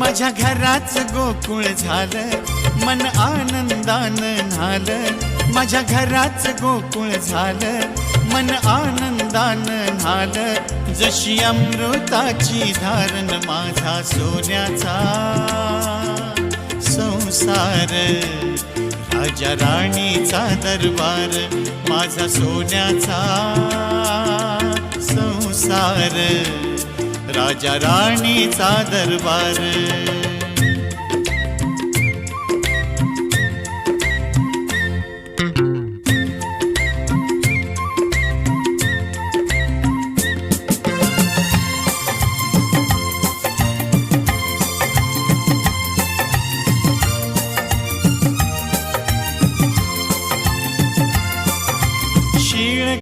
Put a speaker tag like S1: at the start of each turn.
S1: माझ्या घराच गोकुळ झालं, मन आनंदानं न्हालं. माझ्या घराच गोकुळ झालं, मन आनंदानं न्हालं. जशी अमृताची धारण माझा सोन्याचा संसार, राजा राणीचा दरबार माझा सोन्याचा संसार, राजा राणीचा दरबार.